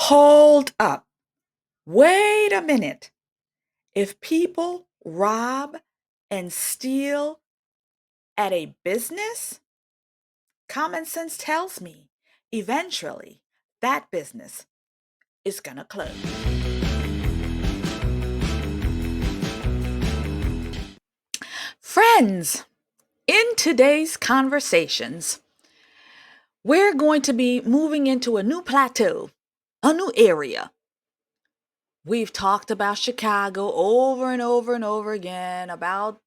Hold up. Wait a minute. If people rob and steal at a business, common sense tells me eventually that business is going to close. Friends, in today's conversations, we're going to be moving into a new plateau, a new area. We've talked about Chicago over and over and over again, about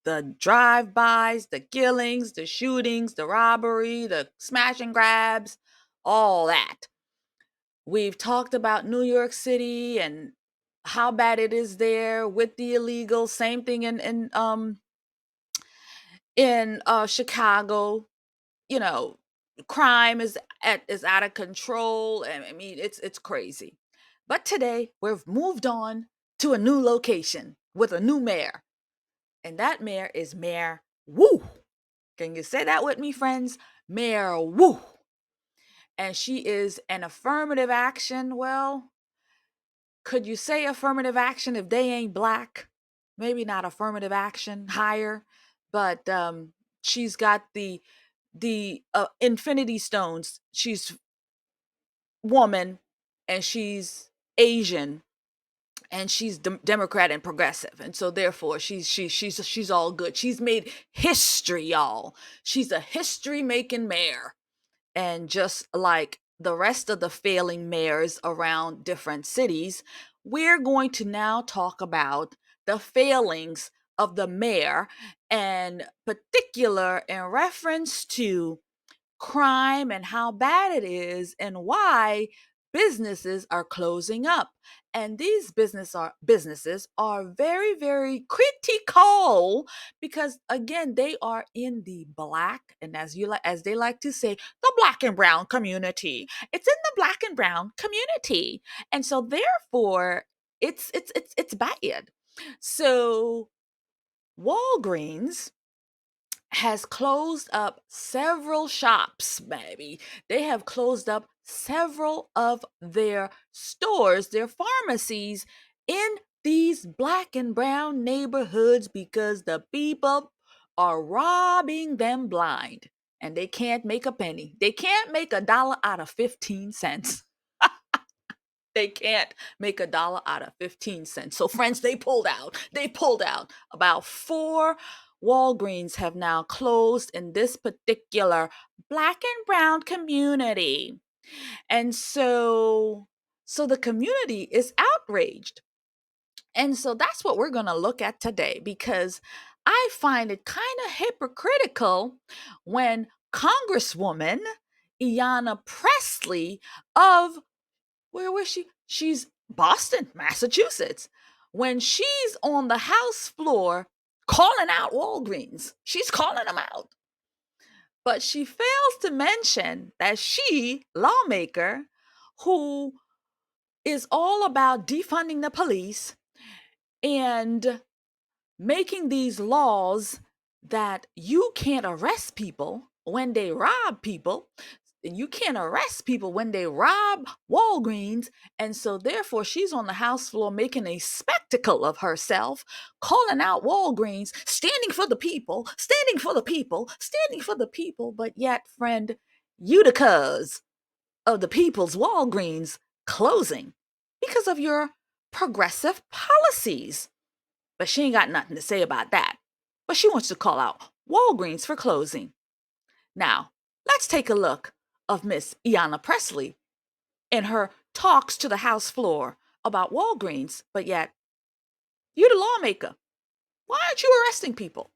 the drive-bys, the killings, the shootings, the robbery, the smash and grabs, all that. We've talked about New York City and how bad it is there with the illegal. Same thing in Chicago. You know, crime is out of control. I mean, it's crazy. But today we've moved on to a new location with a new mayor, and that mayor is Mayor Wu. Can you say that with me, friends? Mayor Wu. And she is an affirmative action. Well, could you say affirmative action if they ain't black? Maybe not affirmative action, higher, but she's got the infinity stones. She's woman, and she's Asian, and she's Democrat and progressive, and so therefore she's all good. She's made history, y'all. She's a history making mayor, and just like the rest of the failing mayors around different cities, we're going to now talk about the failings of the mayor, and particular in reference to crime and how bad it is and why businesses are closing up. And these businesses are very, very critical because, again, they are in the black, and as they like to say, the black and brown community. It's in the black and brown community, and so therefore it's bad. So Walgreens has closed up several shops, baby. They have closed up several of their stores, their pharmacies in these black and brown neighborhoods because the people are robbing them blind, and they can't make a penny. They can't make a dollar out of 15 cents. They can't make a dollar out of 15 cents. So, friends, they pulled out. They pulled out. About four Walgreens have now closed in this particular black and brown community. And so the community is outraged. And so that's what we're going to look at today, because I find it kind of hypocritical when Congresswoman Ayanna Pressley of, where was she? She's Boston, Massachusetts. When she's on the House floor calling out Walgreens, she's calling them out. But she fails to mention that she, lawmaker, who is all about defunding the police and making these laws that you can't arrest people when they rob people, and you can't arrest people when they rob Walgreens. And so therefore she's on the House floor making a spectacle of herself, calling out Walgreens, standing for the people, standing for the people, standing for the people. But yet, friend, you the cause of the people's Walgreens closing because of your progressive policies. But she ain't got nothing to say about that. But she wants to call out Walgreens for closing. Now, let's take a look of Miss Ayanna Pressley in her talks to the House floor about Walgreens. But yet, you're the lawmaker. Why aren't you arresting people?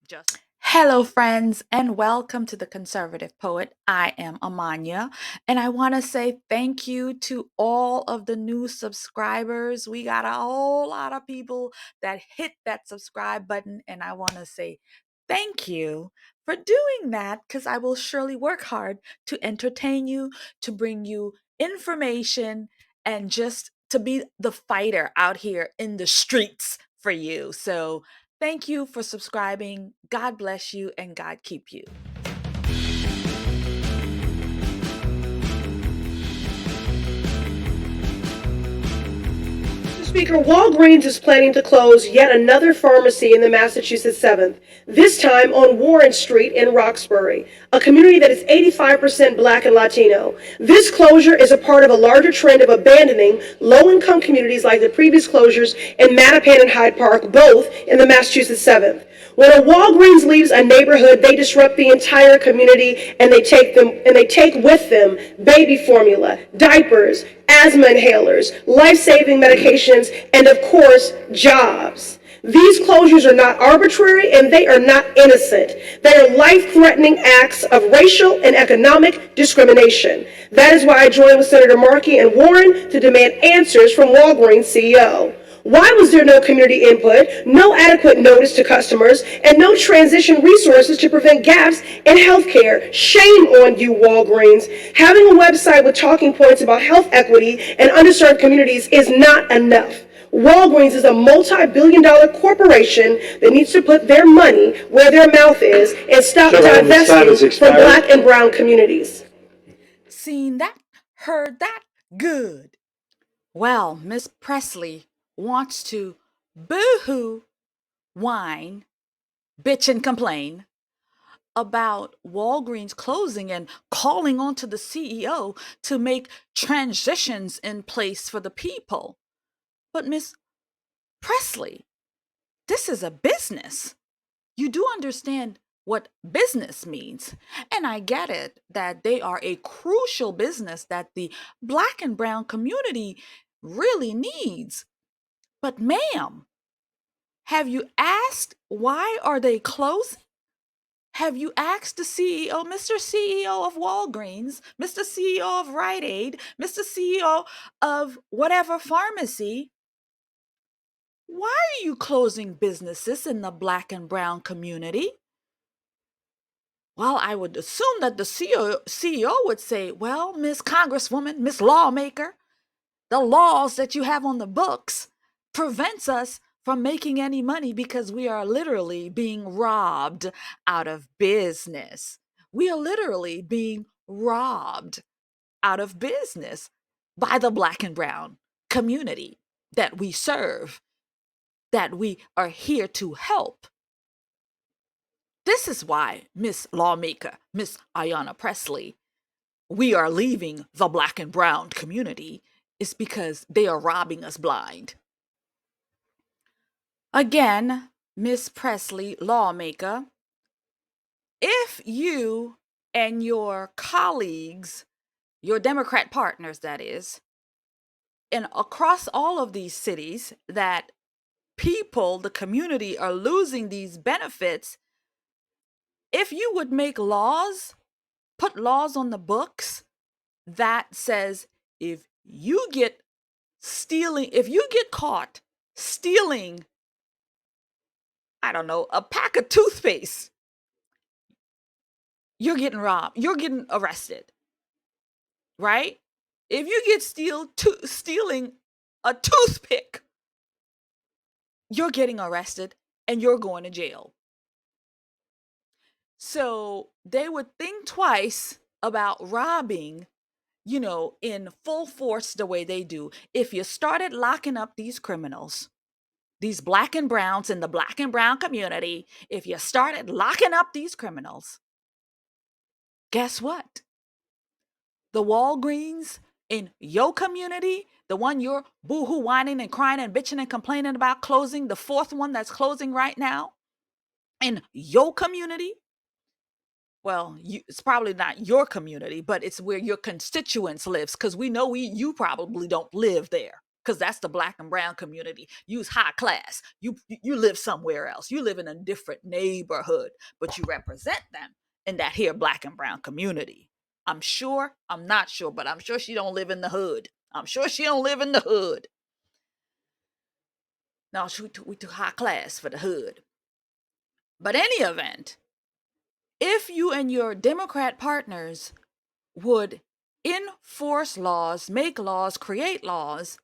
Just Hello, friends, and welcome to the Conservative Poet. I am Amania, and I want to say thank you to all of the new subscribers. We got a whole lot of people that hit that subscribe button, and I want to say thank you for doing that, because I will surely work hard to entertain you, to bring you information, and just to be the fighter out here in the streets for you. So, thank you for subscribing. God bless you and God keep you. Speaker, Walgreens is planning to close yet another pharmacy in the Massachusetts 7th, this time on Warren Street in Roxbury, a community that is 85% black and Latino. This closure is a part of a larger trend of abandoning low-income communities like the previous closures in Mattapan and Hyde Park, both in the Massachusetts 7th. When a Walgreens leaves a neighborhood, they disrupt the entire community and they take with them baby formula, diapers, asthma inhalers, life-saving medications, and of course, jobs. These closures are not arbitrary and they are not innocent. They are life-threatening acts of racial and economic discrimination. That is why I joined with Senator Markey and Warren to demand answers from Walgreens CEO. Why was there no community input, no adequate notice to customers, and no transition resources to prevent gaps in healthcare? Shame on you, Walgreens. Having a website with talking points about health equity and underserved communities is not enough. Walgreens is a multi-billion-dollar corporation that needs to put their money where their mouth is and stop divesting from black and brown communities. Seen that? Heard that? Good. Well, Miss Presley wants to boo-hoo, whine, bitch, and complain about Walgreens closing and calling on to the CEO to make transitions in place for the people. But Miss Presley, this is a business. You do understand what business means. And I get it that they are a crucial business that the black and brown community really needs. But ma'am, have you asked why are they closing? Have you asked the CEO, Mr. CEO of Walgreens, Mr. CEO of Rite Aid, Mr. CEO of whatever pharmacy, why are you closing businesses in the black and brown community? Well, I would assume that the CEO would say, well, Miss Congresswoman, Miss Lawmaker, the laws that you have on the books prevents us from making any money because we are literally being robbed out of business. We are literally being robbed out of business by the black and brown community that we serve, that we are here to help. This is why, Miss Lawmaker, Miss Ayanna Pressley, we are leaving the black and brown community is because they are robbing us blind. Again, Miss Pressley, lawmaker, if you and your colleagues, your Democrat partners, that is, and across all of these cities that people, the community, are losing these benefits, if you would make laws, put laws on the books that says if you get caught stealing, I don't know, a pack of toothpaste, you're getting robbed, you're getting arrested, right? If you get stealing a toothpick, you're getting arrested and you're going to jail. So they would think twice about robbing, in full force the way they do. If you started locking up these criminals, these black and browns in the black and brown community, if you started locking up these criminals, guess what? The Walgreens in your community, the one you're boohoo whining and crying and bitching and complaining about closing, the fourth one that's closing right now in your community, well, it's probably not your community, but it's where your constituents lives, because we know you probably don't live there, because that's the black and brown community. You's high class. You live somewhere else. You live in a different neighborhood, but you represent them in that here black and brown community. I'm not sure, but I'm sure she don't live in the hood. I'm sure she don't live in the hood. No, we too high class for the hood. But any event, if you and your Democrat partners would enforce laws, make laws, create laws,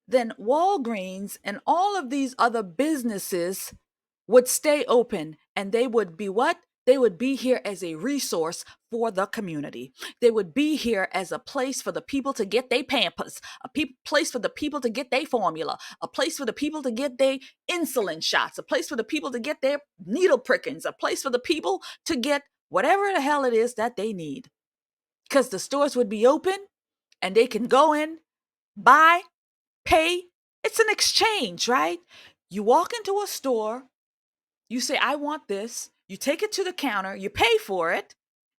then Walgreens and all of these other businesses would stay open and they would be what? They would be here as a resource for the community. They would be here as a place for the people to get their pampers, place for the people to get their formula, a place for the people to get their insulin shots, a place for the people to get their needle prickings, a place for the people to get whatever the hell it is that they need. Because the stores would be open and they can go in, buy, pay. It's an exchange, right? You walk into a store, you say, I want this. You take it to the counter, you pay for it,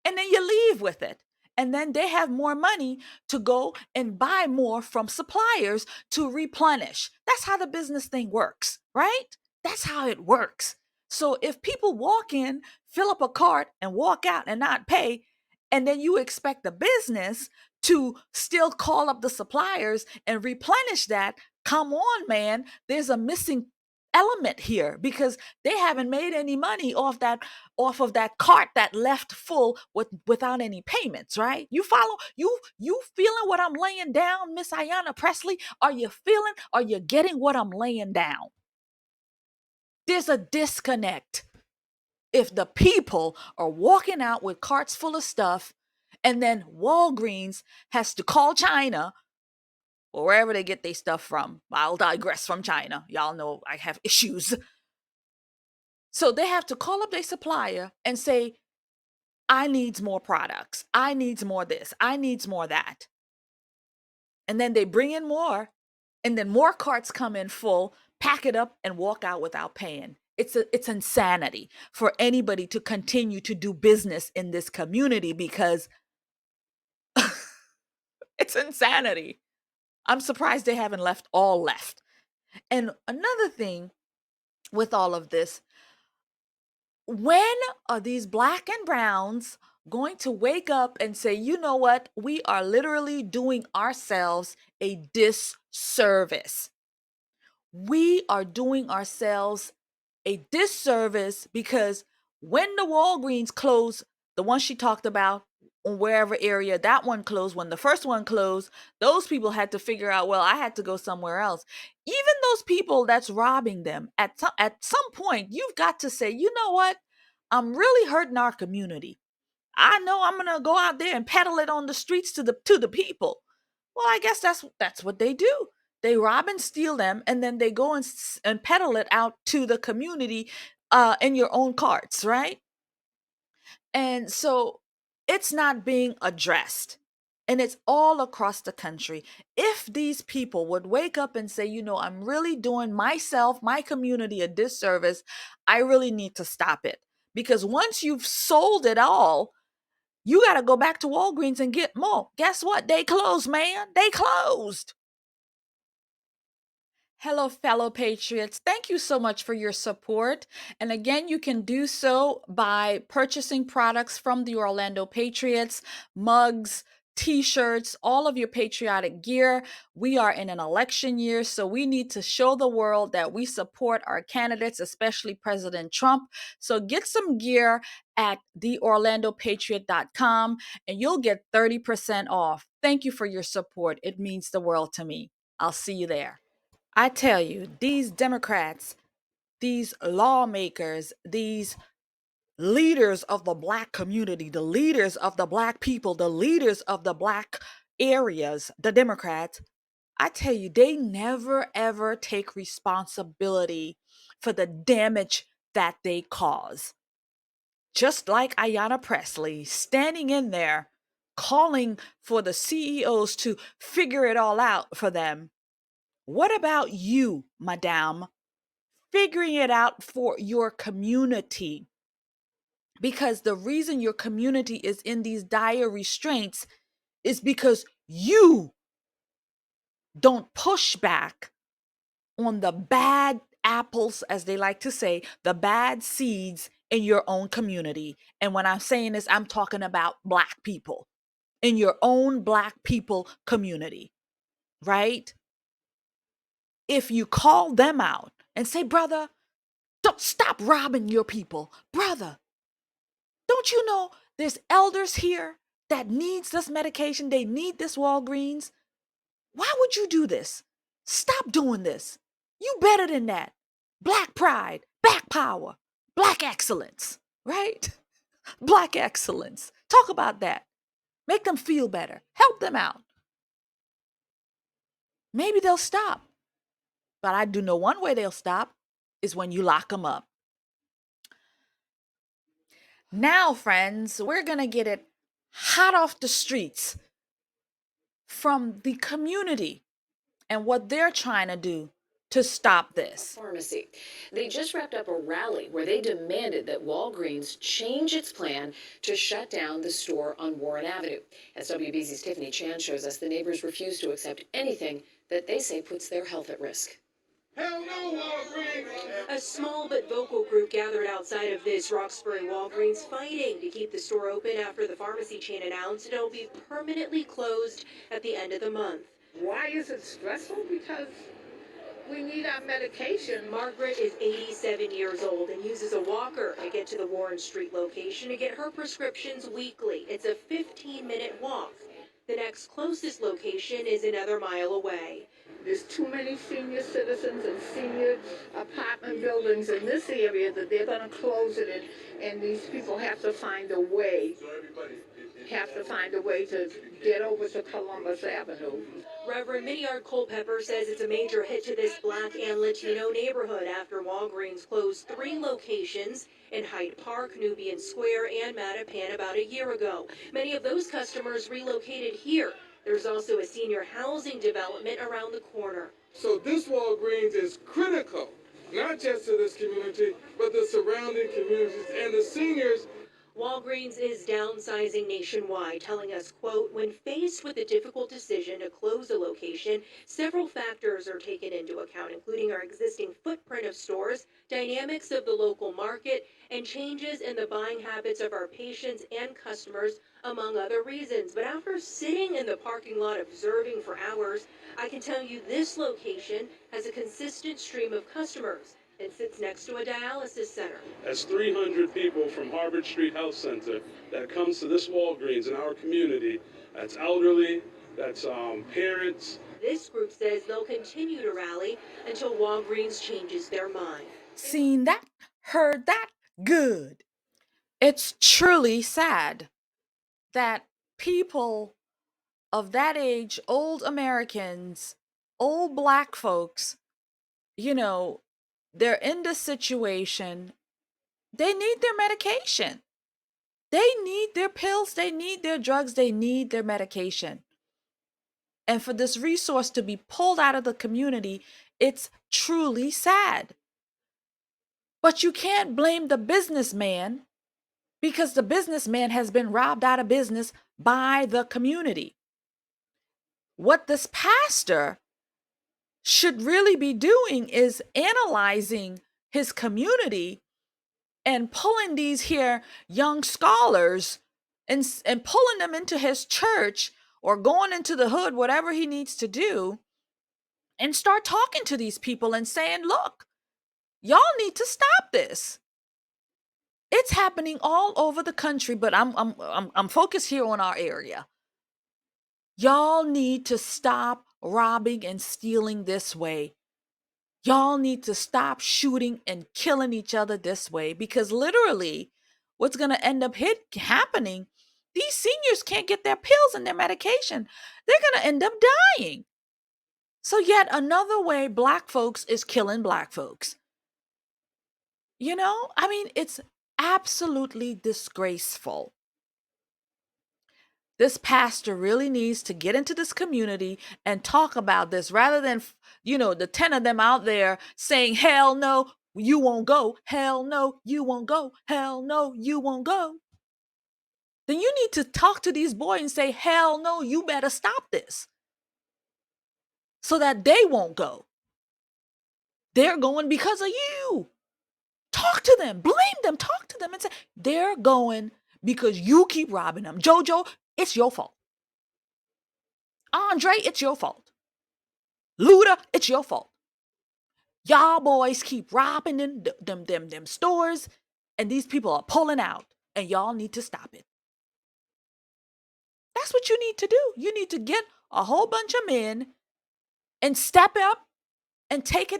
and then you leave with it. And then they have more money to go and buy more from suppliers to replenish. That's how the business thing works, right? That's how it works. So if people walk in, fill up a cart, and walk out and not pay, and then you expect the business to still call up the suppliers and replenish that, come on, man. There's a missing element here because they haven't made any money off of that cart that left full without any payments, right? You follow? You feeling what I'm laying down, Miss Ayanna Pressley? Are you getting what I'm laying down? There's a disconnect. If the people are walking out with carts full of stuff and then Walgreens has to call China or wherever they get their stuff from. I'll digress from China. Y'all know I have issues. So they have to call up their supplier and say, I needs more products. I needs more this. I needs more that. And then they bring in more, and then more carts come in full, pack it up, and walk out without paying. It's insanity for anybody to continue to do business in this community because it's insanity. I'm surprised they haven't left. And another thing with all of this, when are these black and browns going to wake up and say, you know what? We are literally doing ourselves a disservice. We are doing ourselves a disservice because when the Walgreens closed, the one she talked about, on wherever area that one closed, when the first one closed, those people had to figure out, well, I had to go somewhere else. Even those people that's robbing them, at some point, you've got to say, you know what? I'm really hurting our community. I know I'm gonna go out there and peddle it on the streets to the people. Well, I guess that's what they do. They rob and steal them, and then they go and peddle it out to the community in your own carts, right? And so it's not being addressed. And it's all across the country. If these people would wake up and say, you know, I'm really doing myself, my community a disservice, I really need to stop it. Because once you've sold it all, you got to go back to Walgreens and get more. Guess what? They closed, man. They closed. Hello, fellow patriots. Thank you so much for your support. And again, you can do so by purchasing products from the Orlando Patriots, mugs, t-shirts, all of your patriotic gear. We are in an election year, so we need to show the world that we support our candidates, especially President Trump. So get some gear at theorlandopatriot.com and you'll get 30% off. Thank you for your support. It means the world to me. I'll see you there. I tell you, these Democrats, these lawmakers, these leaders of the black community, the leaders of the black people, the leaders of the black areas, the Democrats, I tell you, they never ever take responsibility for the damage that they cause. Just like Ayanna Pressley standing in there calling for the CEOs to figure it all out for them. What about you, madame? Figuring it out for your community. Because the reason your community is in these dire restraints is because you don't push back on the bad apples, as they like to say, the bad seeds in your own community. And when I'm saying this, I'm talking about black people in your own black people community, right? If you call them out and say, brother, don't stop robbing your people. Brother, don't you know there's elders here that needs this medication? They need this Walgreens. Why would you do this? Stop doing this. You better than that. Black pride, black power, black excellence, right? Black excellence. Talk about that. Make them feel better. Help them out. Maybe they'll stop. But I do know one way they'll stop is when you lock them up. Now, friends, we're going to get it hot off the streets from the community and what they're trying to do to stop this. Pharmacy. They just wrapped up a rally where they demanded that Walgreens change its plan to shut down the store on Warren Avenue. As WBZ's Tiffany Chan shows us, the neighbors refuse to accept anything that they say puts their health at risk. Hell no, Walgreens! A small but vocal group gathered outside of this Roxbury Walgreens fighting to keep the store open after the pharmacy chain announced it'll be permanently closed at the end of the month. Why is it stressful? Because we need our medication. Margaret is 87 years old and uses a walker to get to the Warren Street location to get her prescriptions weekly. It's a 15-minute walk. The next closest location is another mile away. There's too many senior citizens and senior apartment buildings in this area that they're going to close it, and these people have to find a way. To get over to Columbus Avenue. Reverend Miniard Culpepper says it's a major hit to this Black and Latino neighborhood after Walgreens closed 3 locations in Hyde Park, Nubian Square, and Mattapan about a year ago. Many of those customers relocated here. There's also a senior housing development around the corner. So this Walgreens is critical, not just to this community, but the surrounding communities and the seniors. Walgreens is downsizing nationwide, telling us, quote, when faced with a difficult decision to close a location, several factors are taken into account, including our existing footprint of stores, dynamics of the local market, and changes in the buying habits of our patients and customers, among other reasons. But after sitting in the parking lot observing for hours, I can tell you this location has a consistent stream of customers. It sits next to a dialysis center. That's 300 people from Harvard Street Health Center that comes to this Walgreens in our community. That's elderly, that's parents. This group says they'll continue to rally until Walgreens changes their mind. Seen that? Heard that? Good. It's truly sad that people of that age, old Americans, old Black folks, you know, they're in this situation. They need their medication. They need their pills. They need their drugs. They need their medication. And for this resource to be pulled out of the community, it's truly sad. But you can't blame the businessman because the businessman has been robbed out of business by the community. What this pastor should really be doing is analyzing his community and pulling these here young scholars and pulling them into his church or going into the hood, whatever he needs to do, and start talking to these people and saying, look, y'all need to stop this. It's happening all over the country, but I'm focused here on our area. Y'all need to stop robbing and stealing this way. Y'all need to stop shooting and killing each other this way, because literally what's going to end up happening, these seniors can't get their pills and their medication. They're going to end up dying. So yet another way Black folks is killing Black folks. You know, I mean, it's absolutely disgraceful. This pastor really needs to get into this community and talk about this rather than, the 10 of them out there saying, hell no, you won't go. Hell no, you won't go. Hell no, you won't go. Then you need to talk to these boys and say, hell no, you better stop this so that they won't go. They're going because of you. Talk to them, blame them, talk to them and say, they're going because you keep robbing them. JoJo, it's your fault. Andre, it's your fault. Luda, it's your fault. Y'all boys keep robbing them stores, and these people are pulling out, and y'all need to stop it. That's what you need to do. You need to get a whole bunch of men and step up and take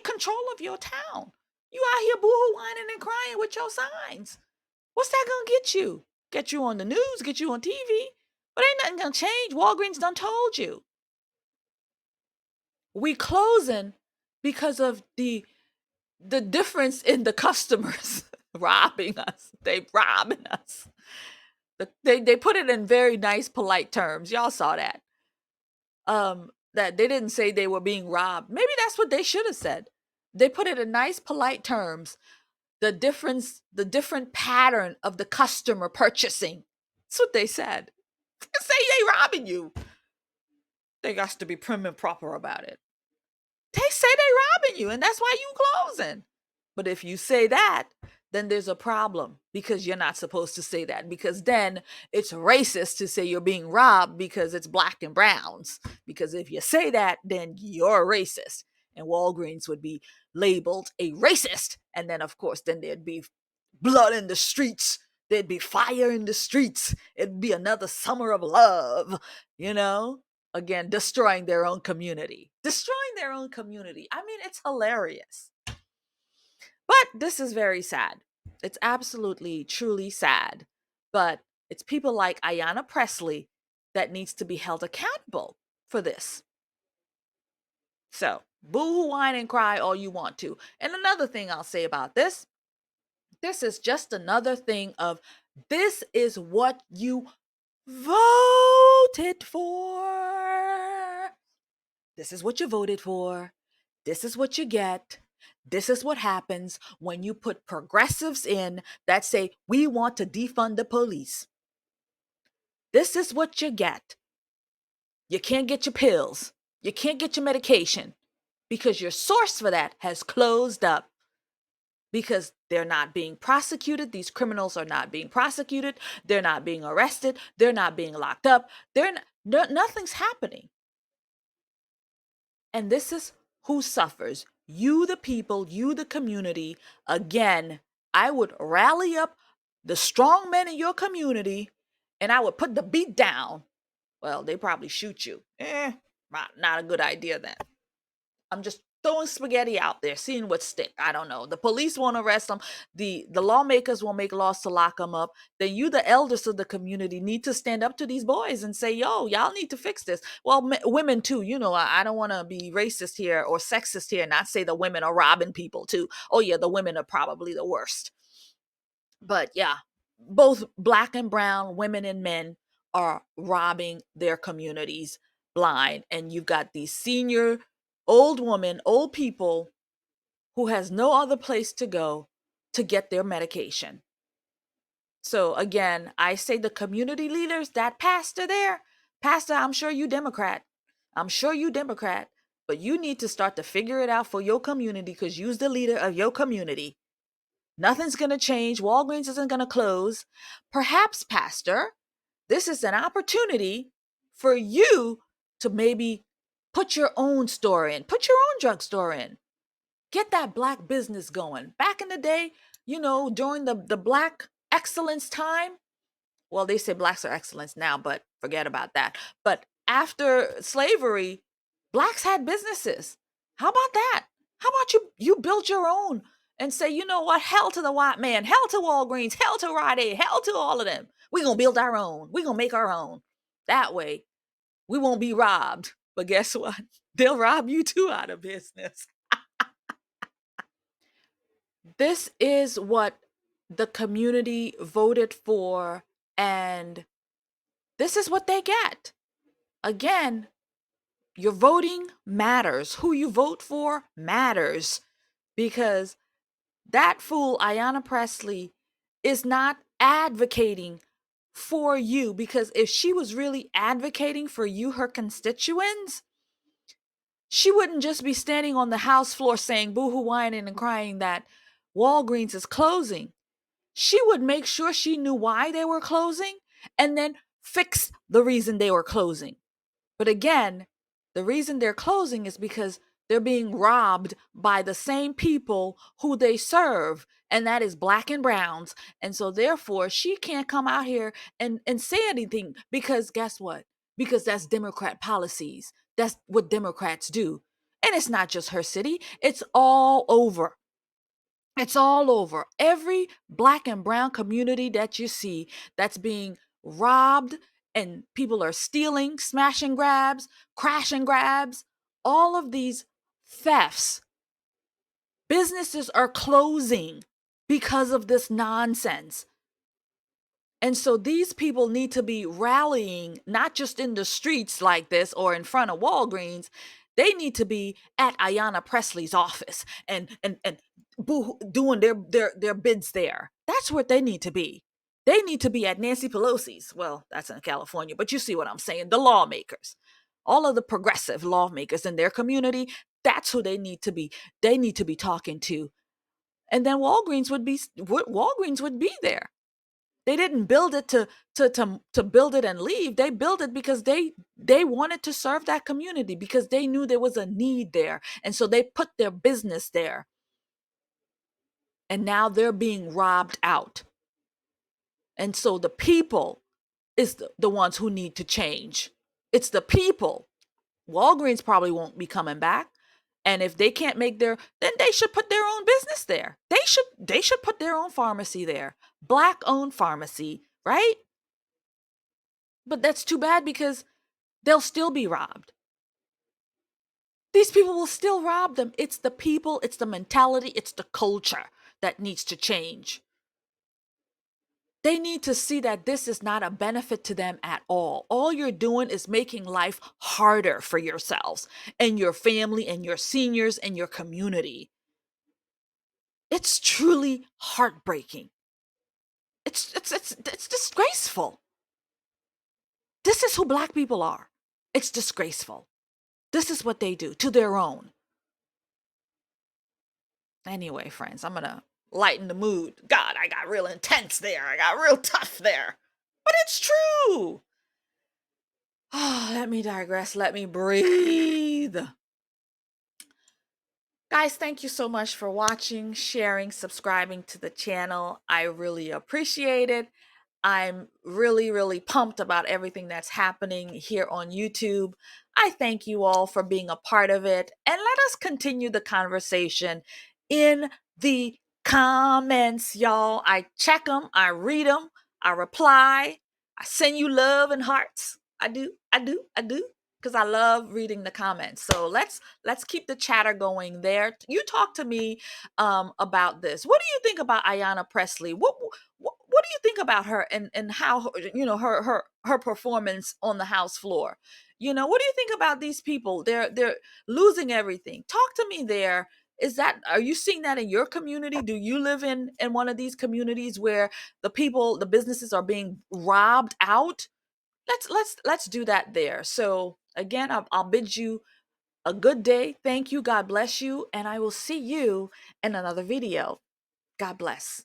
control of your town. You out here boo-hoo whining and crying with your signs. What's that gonna get you? Get you on the news, get you on TV? But ain't nothing gonna change. Walgreens done told you. We closing because of the difference in the customers robbing us. They robbing us. They put it in very nice, polite terms. Y'all saw that. That they didn't say they were being robbed. Maybe that's what they should have said. They put it in nice, polite terms. The different pattern of the customer purchasing. That's what they said. Say they robbing you. They got to be prim and proper about it. They say they robbing you, and that's why you closing. But if you say that, then there's a problem because you're not supposed to say that, because then it's racist to say you're being robbed because it's black and browns. Because if you say that, then you're a racist, and Walgreens would be labeled a racist. And then, of course, then there'd be blood in the streets. There'd be fire in the streets. It'd be another summer of love, you know? Again, destroying their own community. Destroying their own community. I mean, it's hilarious. But this is very sad. It's absolutely, truly sad. But it's people like Ayanna Pressley that needs to be held accountable for this. So, boo, whine, and cry all you want to. And another thing I'll say about this is just another thing of this is what you voted for. This is what you voted for. This is what you get. This is what happens when you put progressives in that say, we want to defund the police. This is what you get. You can't get your pills. You can't get your medication because your source for that has closed up because they're not being prosecuted. These criminals are not being prosecuted. They're not being arrested. They're not being locked up. Nothing's happening. And this is who suffers. You, the people, you, the community. Again, I would rally up the strong men in your community and I would put the beat down. Well, they probably shoot you. Not a good idea then. I'm just throwing spaghetti out there, seeing what stick. I don't know. The police won't arrest them. The lawmakers won't make laws to lock them up. Then you, the elders of the community, need to stand up to these boys and say, yo, y'all need to fix this. Well, women too. You know, I don't want to be racist here or sexist here and not say the women are robbing people too. Oh yeah, the women are probably the worst. But yeah, both black and brown women and men are robbing their communities blind. And you've got these senior old women, old people who has no other place to go to get their medication. So again, I say the community leaders, that pastor there, pastor, I'm sure you Democrat. I'm sure you Democrat, but you need to start to figure it out for your community because you're the leader of your community. Nothing's going to change. Walgreens isn't going to close. Perhaps, pastor, this is an opportunity for you to maybe put your own store in, put your own drugstore in. Get that black business going. Back in the day, you know, during the black excellence time, well, they say blacks are excellence now, but forget about that. But after slavery, blacks had businesses. How about that? How about you build your own and say, you know what, hell to the white man, hell to Walgreens, hell to Rite Aid, hell to all of them. We're going to build our own. We're going to make our own. That way, we won't be robbed. But guess what? They'll rob you too out of business. This is what the community voted for, and this is what they get. Again, your voting matters. Who you vote for matters because that fool, Ayanna Pressley, is not advocating for you, because if she was really advocating for you, her constituents, she wouldn't just be standing on the House floor saying boo-hoo, whining and crying that Walgreens is closing. She would make sure she knew why they were closing and then fix the reason they were closing. But again, the reason they're closing is because they're being robbed by the same people who they serve, and that is black and browns. And so therefore, she can't come out here and say anything because guess what? Because that's Democrat policies. That's what Democrats do. And it's not just her city, it's all over. It's all over. Every black and brown community that you see that's being robbed and people are stealing, smash and grabs, crash and grabs, all of these thefts, businesses are closing because of this nonsense. And so these people need to be rallying, not just in the streets like this or in front of Walgreens. They need to be at Ayanna Pressley's office and doing their bids there. That's what they need to be. They need to be at Nancy Pelosi's. Well, that's in California, but you see what I'm saying. The lawmakers, all of the progressive lawmakers in their community, that's who they need to be. They need to be talking to. And then Walgreens would be there. They didn't build it to build it and leave. They built it because they wanted to serve that community, because they knew there was a need there. And so they put their business there. And now they're being robbed out. And so the people is the ones who need to change. It's the people. Walgreens probably won't be coming back. And if they can't make then they should put their own business there. They should put their own pharmacy there. Black owned pharmacy, right? But that's too bad because they'll still be robbed. These people will still rob them. It's the people, it's the mentality, it's the culture that needs to change. They need to see that this is not a benefit to them at all. All you're doing is making life harder for yourselves and your family and your seniors and your community. It's truly heartbreaking. It's disgraceful. This is who Black people are. It's disgraceful. This is what they do to their own. Anyway, friends, I'm going to lighten the mood. God, I got real intense there. I got real tough there. But it's true. Oh, let me digress. Let me breathe. Guys, thank you so much for watching, sharing, subscribing to the channel. I really appreciate it. I'm really, really pumped about everything that's happening here on YouTube. I thank you all for being a part of it. And let us continue the conversation in the comments, y'all. I check them, I read them, I reply, I send you love and hearts. I do. Because I love reading the comments. So let's keep the chatter going there. You talk to me about this. What do you think about Ayanna Pressley? What do you think about her and how her performance on the House floor? What do you think about these people? They're losing everything. Talk to me there. Are you seeing that in your community? Do you live in one of these communities where the businesses are being robbed out? Let's do that there. So again, I'll bid you a good day. Thank you. God bless you. And I will see you in another video. God bless.